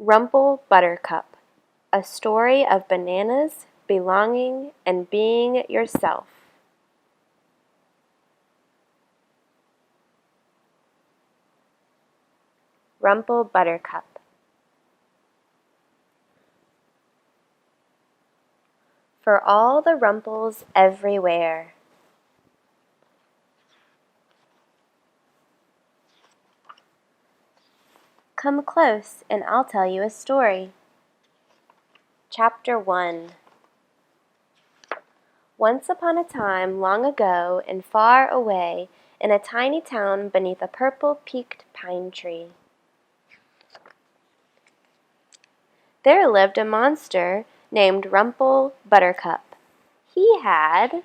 Rumple Buttercup, a story of bananas, belonging, and being yourself. Rumple Buttercup. For all the rumples everywhere. Come close and I'll tell you a story. Chapter 1. Once upon a time, long ago and far away, in a tiny town beneath a purple-peaked pine tree, there lived a monster named Rumple Buttercup. He had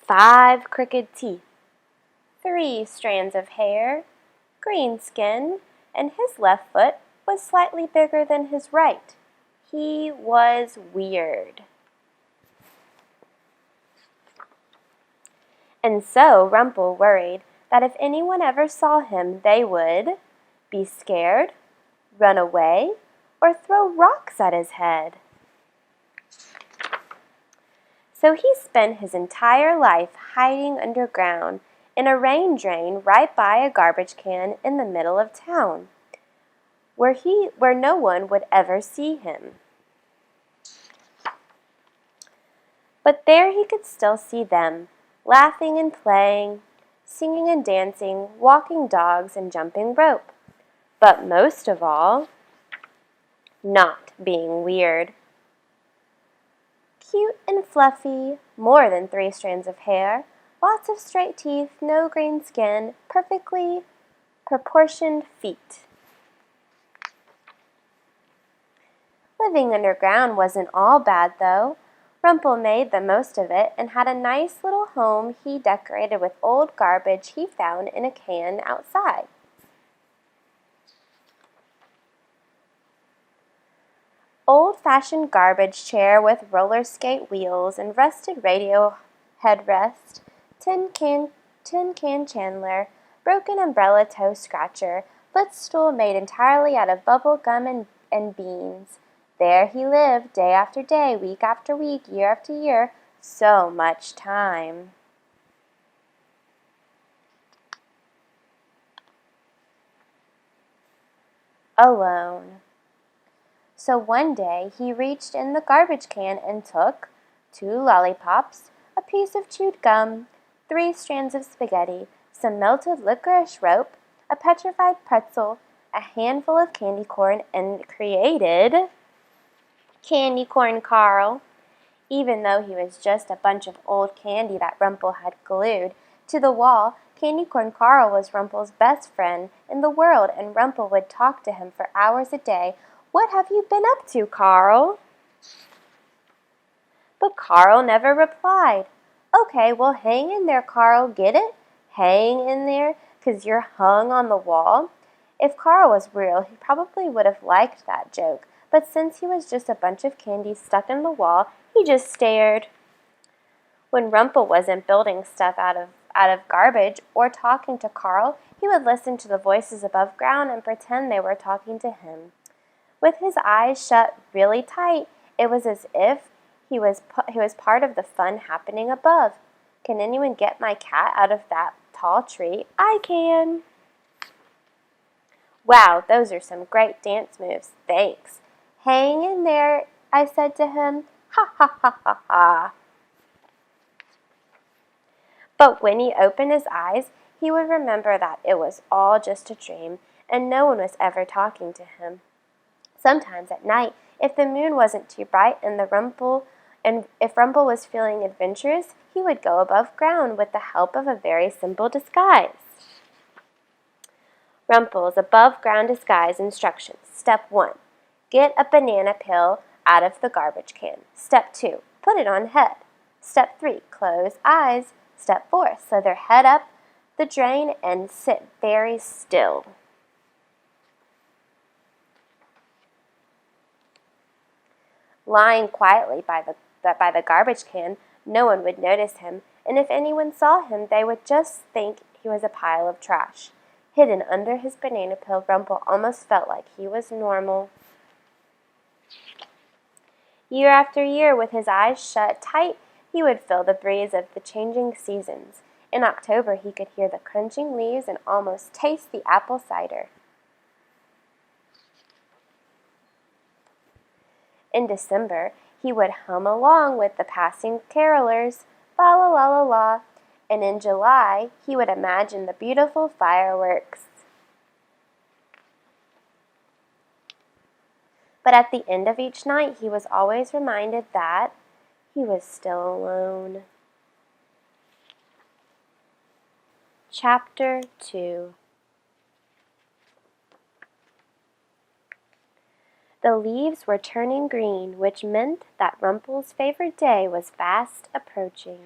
5 crooked teeth, 3 strands of hair, green skin, and his left foot was slightly bigger than his right. He was weird. And so Rumple worried that if anyone ever saw him, they would be scared, run away, or throw rocks at his head. So he spent his entire life hiding underground in a rain drain right by a garbage can in the middle of town, where no one would ever see him. But there he could still see them, laughing and playing, singing and dancing, walking dogs and jumping rope. But most of all, not being weird. Cute and fluffy, more than 3 strands of hair, lots of straight teeth, no green skin, perfectly proportioned feet. Living underground wasn't all bad, though. Rumple made the most of it and had a nice little home he decorated with old garbage he found in a can outside. Old-fashioned garbage chair with roller skate wheels and rusted radio headrest, tin can chandler, broken umbrella toe scratcher, footstool made entirely out of bubble gum and beans. There he lived, day after day, week after week, year after year, so much time. Alone. So one day he reached in the garbage can and took 2 lollipops, a piece of chewed gum, 3 strands of spaghetti, some melted licorice rope, a petrified pretzel, a handful of candy corn, and created Candy Corn Carl. Even though he was just a bunch of old candy that Rumple had glued to the wall, Candy Corn Carl was Rumple's best friend in the world, and Rumple would talk to him for hours a day. "What have you been up to, Carl?" But Carl never replied. "Okay, well, hang in there, Carl, get it? Hang in there, 'cause you're hung on the wall." If Carl was real, he probably would have liked that joke, but since he was just a bunch of candy stuck in the wall, he just stared. When Rumple wasn't building stuff out of garbage or talking to Carl, he would listen to the voices above ground and pretend they were talking to him. With his eyes shut really tight, it was as if he was part of the fun happening above. Can anyone get my cat out of that tall tree? I can. Wow, those are some great dance moves. Thanks. Hang in there, I said to him. Ha ha ha ha ha. But when he opened his eyes, he would remember that it was all just a dream and no one was ever talking to him. Sometimes at night, if the moon wasn't too bright and if Rumple was feeling adventurous, he would go above ground with the help of a very simple disguise. Rumple's above ground disguise instructions. Step 1. Get a banana peel out of the garbage can. Step 2. Put it on head. Step 3. Close eyes. Step 4. Slither head up the drain and sit very still. Lying quietly by the garbage can, no one would notice him, and if anyone saw him, they would just think he was a pile of trash. Hidden under his banana peel, Rumple almost felt like he was normal. Year after year, with his eyes shut tight, he would feel the breeze of the changing seasons. In October, he could hear the crunching leaves and almost taste the apple cider. In December, he would hum along with the passing carolers, la la la la la, and in July, he would imagine the beautiful fireworks. But at the end of each night, he was always reminded that he was still alone. Chapter 2. The leaves were turning green, which meant that Rumple's favorite day was fast approaching.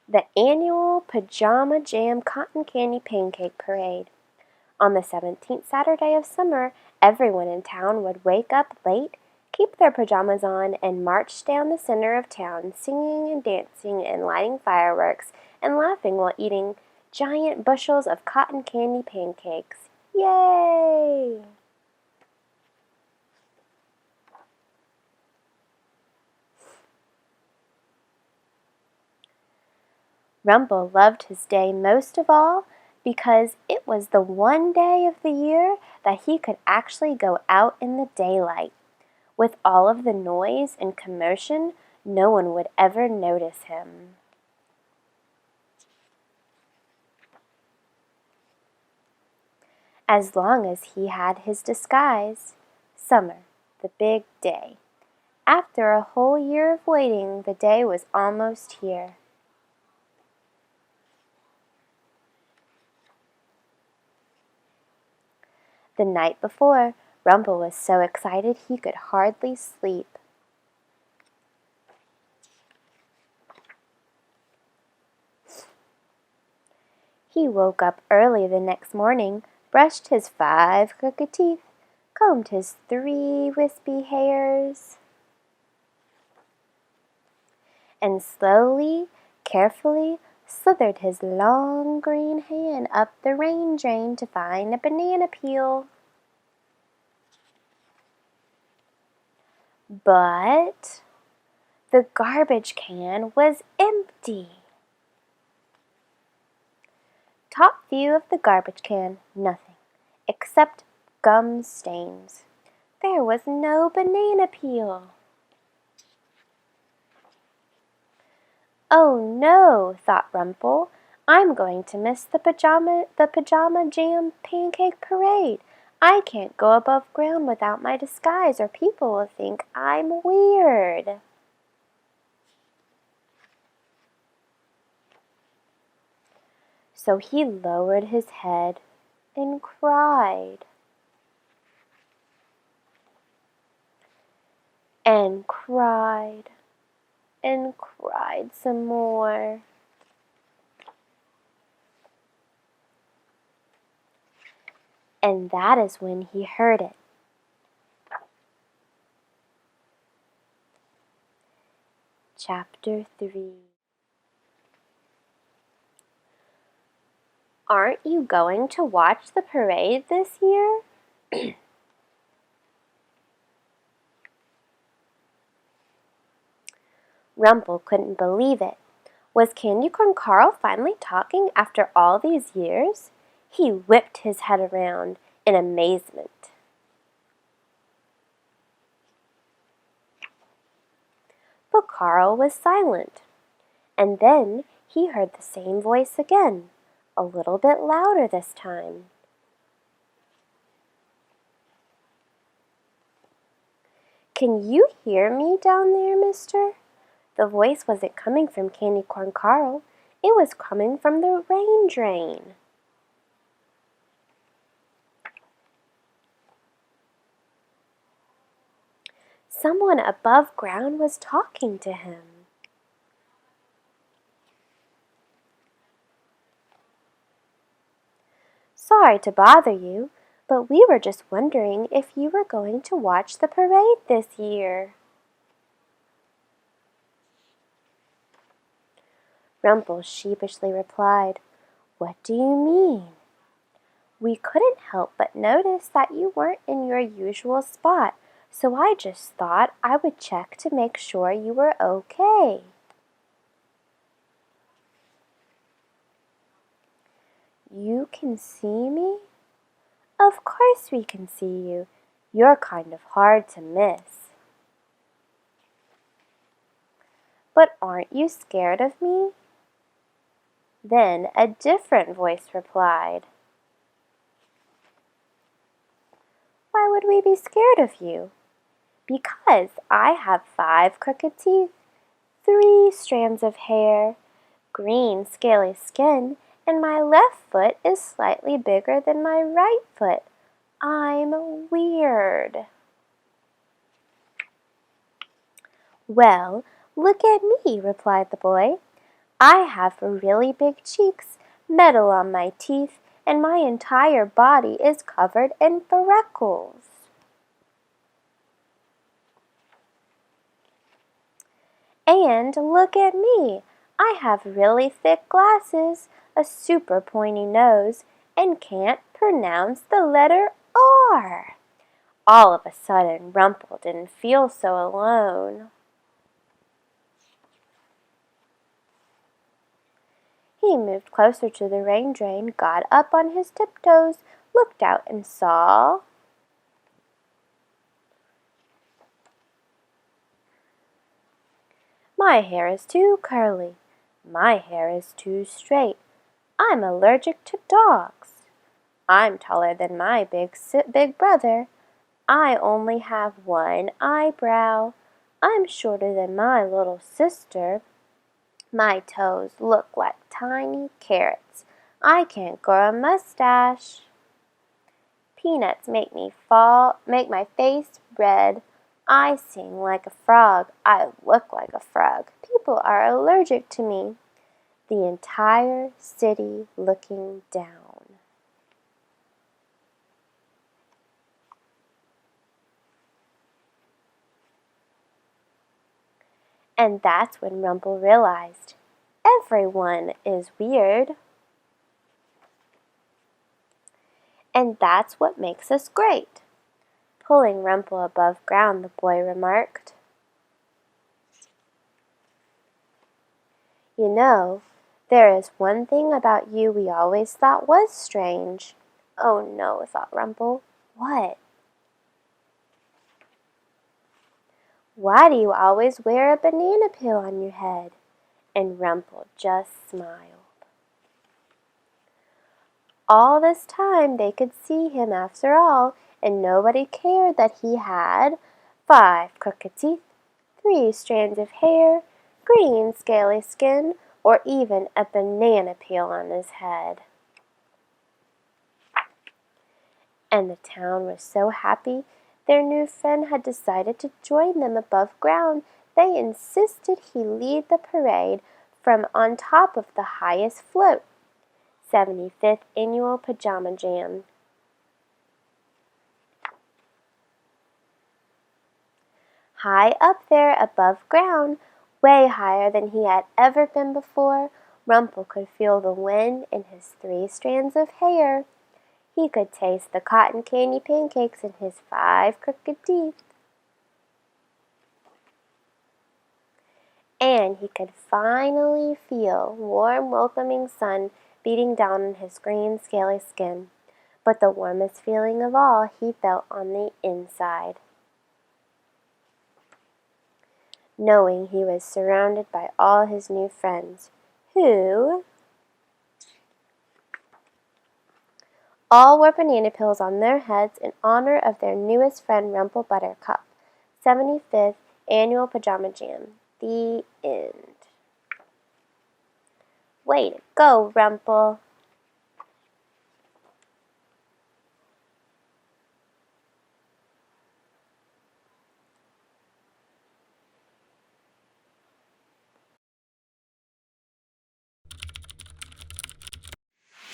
The annual Pajama Jam Cotton Candy Pancake Parade. On the 17th Saturday of summer, everyone in town would wake up late, keep their pajamas on, and march down the center of town, singing and dancing and lighting fireworks and laughing while eating giant bushels of cotton candy pancakes. Yay! Rumple loved his day most of all because it was the one day of the year that he could actually go out in the daylight. With all of the noise and commotion, no one would ever notice him. As long as he had his disguise. Summer, the big day. After a whole year of waiting, the day was almost here. The night before, Rumple was so excited he could hardly sleep. He woke up early the next morning, brushed his 5 crooked teeth, combed his 3 wispy hairs, and slowly, carefully, slithered his long green hand up the rain drain to find a banana peel. But the garbage can was empty. Top view of the garbage can, nothing, except gum stains. There was no banana peel. Oh no, thought Rumple, I'm going to miss the pajama jam pancake parade. I can't go above ground without my disguise or people will think I'm weird. So he lowered his head and cried. And cried. And cried some more. And that is when he heard it. Chapter 3. Aren't you going to watch the parade this year? Rumple couldn't believe it. Was Candy Corn Carl finally talking after all these years? He whipped his head around in amazement. But Carl was silent. And then he heard the same voice again, a little bit louder this time. Can you hear me down there, mister? The voice wasn't coming from Candy Corn Carl. It was coming from the rain drain. Someone above ground was talking to him. Sorry to bother you, but we were just wondering if you were going to watch the parade this year. Rumple sheepishly replied, "What do you mean?" "We couldn't help but notice that you weren't in your usual spot, so I just thought I would check to make sure you were okay." "You can see me?" "Of course we can see you. You're kind of hard to miss." "But aren't you scared of me?" Then a different voice replied, "Why would we be scared of you?" "Because I have 5 crooked teeth, 3 strands of hair, green scaly skin, and my left foot is slightly bigger than my right foot. I'm weird." "Well, look at me," replied the boy. "I have really big cheeks, metal on my teeth, and my entire body is covered in freckles." "And look at me. I have really thick glasses, a super pointy nose, and can't pronounce the letter R." All of a sudden, Rumple didn't feel so alone. He moved closer to the rain drain, got up on his tiptoes, looked out and saw "My hair is too curly. My hair is too straight. I'm allergic to dogs. I'm taller than my big brother. I only have 1 eyebrow. I'm shorter than my little sister. My toes look like tiny carrots. I can't grow a mustache. Peanuts make my face red. I sing like a frog. I look like a frog. People are allergic to me." The entire city looking down. And that's when Rumple realized everyone is weird. And that's what makes us great. Pulling Rumple above ground, the boy remarked, "You know, there is one thing about you we always thought was strange." "Oh no," thought Rumple. "What?" "Why do you always wear a banana peel on your head?" And Rumple just smiled. All this time they could see him after all, and nobody cared that he had 5 crooked teeth, 3 strands of hair, green scaly skin, or even a banana peel on his head. And the town was so happy their new friend had decided to join them above ground. They insisted he lead the parade from on top of the highest float. 75th Annual Pajama Jam. High up there above ground, way higher than he had ever been before, Rumple could feel the wind in his 3 strands of hair. He could taste the cotton candy pancakes in his 5 crooked teeth. And he could finally feel warm, welcoming sun beating down on his green, scaly skin. But the warmest feeling of all he felt on the inside, knowing he was surrounded by all his new friends, who all wore banana peels on their heads in honor of their newest friend, Rumple Buttercup. 75th Annual Pajama Jam. The end. Way to go, Rumple.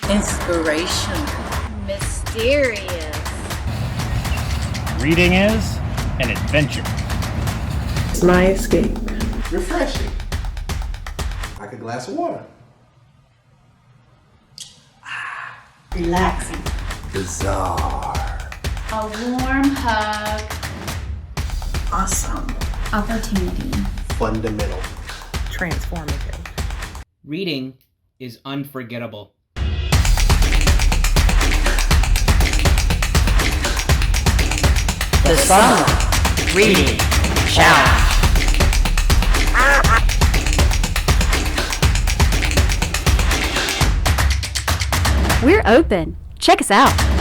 Inspirational. Mysterious. Reading is an adventure. It's my escape. Refreshing. I like a glass of water. Relaxing. Bizarre. A warm hug. Awesome. Opportunity. Fundamental. Transformative. Reading is unforgettable. The Summer Reading Challenge. We're open. Check us out.